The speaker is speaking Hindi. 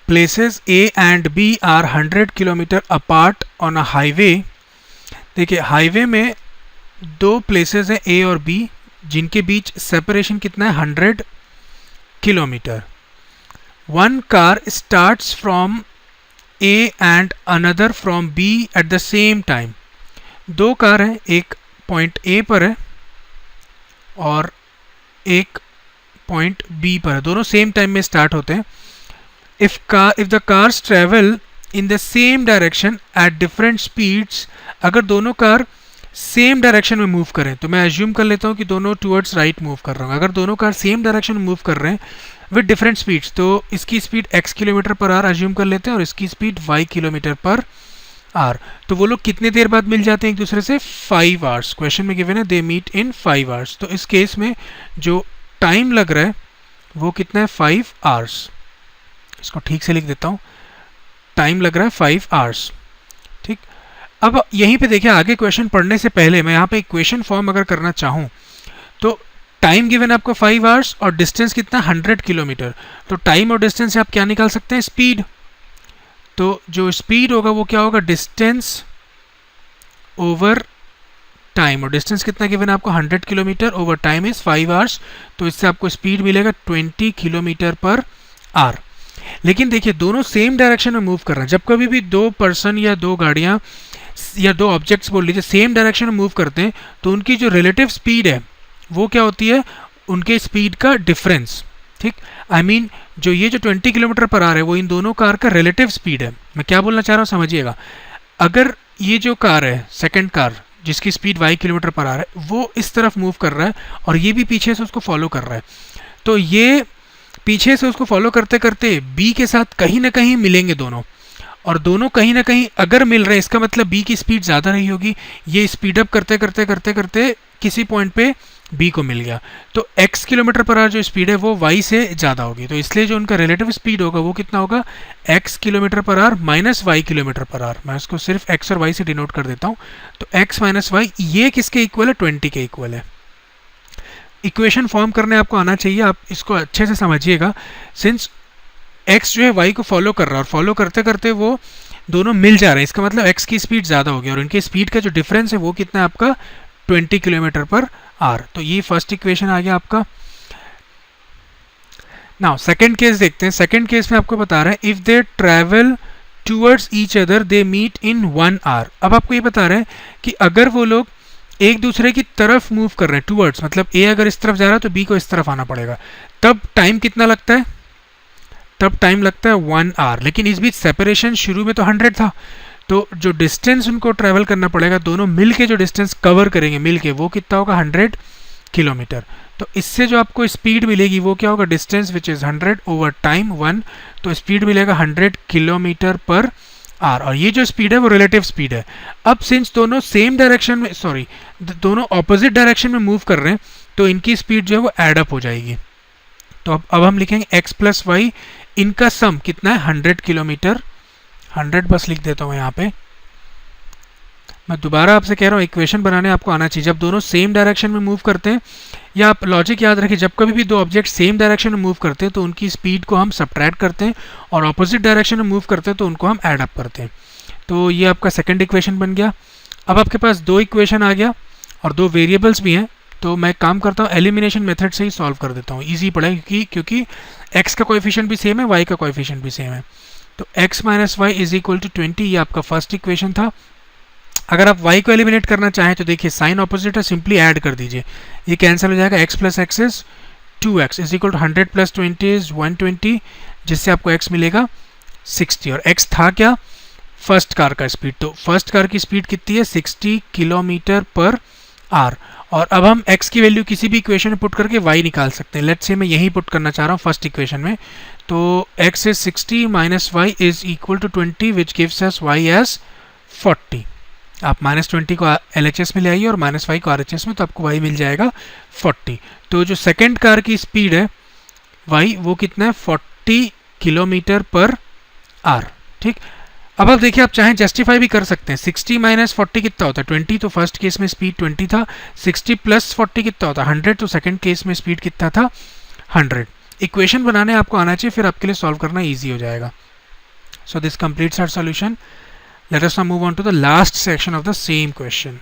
places A and B are 100 kilometre apart on a highway. देखिए हाईवे में दो प्लेसेस हैं A और B जिनके बीच सेपरेशन कितना है 100 kilometre. One car starts from A and another from B at the same time. दो कार हैं, एक पॉइंट A पर है और एक पॉइंट B पर है, दोनों सेम टाइम में स्टार्ट होते हैं। if the cars travel in the same direction at different speeds, अगर दोनों कार सेम डायरेक्शन में मूव करें, तो मैं एज्यूम कर लेता हूँ कि दोनों टुवर्ड्स राइट मूव कर रहा हूँ। अगर दोनों कार सेम डायरेक्शन में मूव कर रहे हैं विद डिफरेंट स्पीड्स, तो इसकी speed x kilometre per hour assume कर लेते हैं और इसकी speed y kilometre per hour. तो वो लोग कितने देर बाद मिल जाते हैं एक दूसरे से? 5 आवर्स। क्वेश्चन में गिवन है दे मीट इन 5 आवर्स। तो इस केस में जो टाइम लग रहा है वो कितना है? 5 आवर्स। इसको ठीक से लिख देता हूँ, टाइम लग रहा है 5 आवर्स। ठीक, अब यहीं पे देखिए आगे क्वेश्चन पढ़ने से पहले मैं यहाँ पे इक्वेशन फॉर्म अगर करना चाहूँ तो टाइम गिवन है आपको 5 आवर्स और डिस्टेंस कितना? 100 किलोमीटर। तो टाइम और डिस्टेंस से आप क्या निकाल सकते हैं? स्पीड। तो जो स्पीड होगा वो क्या होगा? Distance over time. और डिस्टेंस कितना गिवन है आपको? 100 kilometre over time is 5 hours. तो इससे आपको स्पीड मिलेगा 20 किलोमीटर पर आवर। लेकिन देखिए दोनों सेम डायरेक्शन में मूव कर रहे हैं। जब कभी भी दो पर्सन या दो गाड़ियाँ या दो ऑब्जेक्ट्स बोल लीजिए सेम डायरेक्शन में मूव करते हैं तो उनकी जो रिलेटिव स्पीड है वो क्या होती है? उनके स्पीड का डिफरेंस। ठीक, आई मीन जो ये जो 20 किलोमीटर पर आ रहा है वो इन दोनों कार का रिलेटिव स्पीड है। मैं क्या बोलना चाह रहा हूँ समझिएगा। अगर ये जो कार है सेकंड कार जिसकी स्पीड y किलोमीटर पर आ रहा है वो इस तरफ मूव कर रहा है और ये भी पीछे से उसको फॉलो कर रहा है, तो ये पीछे से उसको फॉलो करते करते B के साथ कहीं ना कहीं मिलेंगे दोनों, और दोनों कहीं ना कहीं अगर मिल रहे हैं इसका मतलब B की स्पीड ज़्यादा रही होगी। ये स्पीड अप करते करते करते करते किसी पॉइंट पे B को मिल गया, तो x किलोमीटर पर आवर जो स्पीड है वो y से ज़्यादा होगी। तो इसलिए जो उनका रिलेटिव स्पीड होगा वो कितना होगा? x kilometre per hour minus y kilometre per hour. मैं इसको सिर्फ x और y से डिनोट कर देता हूँ। तो x माइनस y ये किसके इक्वल है? 20 के इक्वल है। इक्वेशन फॉर्म करने आपको आना चाहिए, आप इसको अच्छे से समझिएगा। सिंस x जो है y को फॉलो कर रहा है और फॉलो करते करते वो दोनों मिल जा रहे हैं, इसका मतलब x की स्पीड ज़्यादा होगी और इनके स्पीड का जो डिफरेंस है वो कितना है आपका? 20 किलोमीटर पर आवर। तो ये फर्स्ट इक्वेशन आ गया आपका। नाउ सेकंड केस देखते हैं। सेकंड केस में आपको बता रहा है if they travel towards each other they meet in 1 hour. अब आपको ये बता रहे हैं कि अगर वो लोग एक दूसरे की तरफ मूव कर रहे हैं टूवर्ड्स, मतलब A अगर इस तरफ जा रहा है तो B को इस तरफ आना पड़ेगा, तब टाइम कितना लगता है? तब टाइम लगता है 1 आवर। लेकिन इस बीच सेपरेशन शुरू में तो 100 था, तो जो डिस्टेंस उनको ट्रैवल करना पड़ेगा दोनों मिल के जो डिस्टेंस कवर करेंगे मिल के वो कितना होगा? 100 किलोमीटर। तो इससे जो आपको स्पीड मिलेगी वो क्या होगा? Distance which is 100 over time 1, तो स्पीड मिलेगा 100 किलोमीटर पर आवर। और ये जो स्पीड है वो रिलेटिव स्पीड है। अब सिंस दोनों सेम डायरेक्शन में दोनों ऑपोजिट डायरेक्शन में मूव कर रहे हैं तो इनकी स्पीड जो है वो एड अप हो जाएगी। तो अब हम लिखेंगे x प्लस वाई, इनका सम कितना है? 100 किलोमीटर। 100 बस लिख देता हूँ यहाँ पे। मैं दोबारा आपसे कह रहा हूँ इक्वेशन बनाने आपको आना चाहिए। जब दोनों सेम डायरेक्शन में मूव करते हैं, या आप लॉजिक याद रखिए, जब कभी भी दो ऑब्जेक्ट सेम डायरेक्शन में मूव करते हैं तो उनकी स्पीड को हम सब्ट्रैक्ट करते हैं और ऑपोजिट डायरेक्शन में मूव करते हैं तो उनको हम ऐड अप करते हैं। तो ये आपका सेकंड इक्वेशन बन गया। अब आपके पास दो इक्वेशन आ गया और दो वेरिएबल्स भी हैं, तो मैं काम करता हूँ एलिमिनेशन मेथड से ही सॉल्व कर देता हूँ। ईजी पड़ा क्योंकि x का कोएफिशिएंट भी सेम है, y का कोएफिशिएंट भी सेम है। तो x minus y is equal to 20, ये आपका फर्स्ट इक्वेशन था। अगर आप y को एलिमिनेट करना चाहें तो देखिए साइन ऑपोजिट है, सिंपली ऐड कर दीजिए, ये कैंसिल हो जाएगा। x plus x is 2x is equal to 100 plus 20 is 120, जिससे आपको x मिलेगा 60। और x था क्या? फर्स्ट कार का स्पीड। तो फर्स्ट कार की स्पीड कितनी है? 60 किलोमीटर पर आवर। और अब हम x की वैल्यू किसी भी इक्वेशन में पुट करके y निकाल सकते हैं। लेट्स से मैं यही पुट करना चाह रहा हूँ फर्स्ट इक्वेशन में। तो x is 60 minus y is equal to 20 which gives us y as 40। आप -20 को LHS में ले आइए और -y को RHS में, तो आपको y मिल जाएगा 40। तो जो सेकेंड कार की स्पीड है y वो कितना है? 40 किलोमीटर पर आवर। ठीक, अब आप देखिए आप चाहें जस्टिफाई भी कर सकते हैं। 60 माइनस 40 कितना होता है? 20। तो फर्स्ट केस में स्पीड 20 था। 60 प्लस 40 कितना होता है? 100। तो सेकंड केस में स्पीड कितना था? 100। इक्वेशन बनाने आपको आना चाहिए, फिर आपके लिए सॉल्व करना ईजी हो जाएगा। So this completes our solution. Let us now move on to the last section of the same question.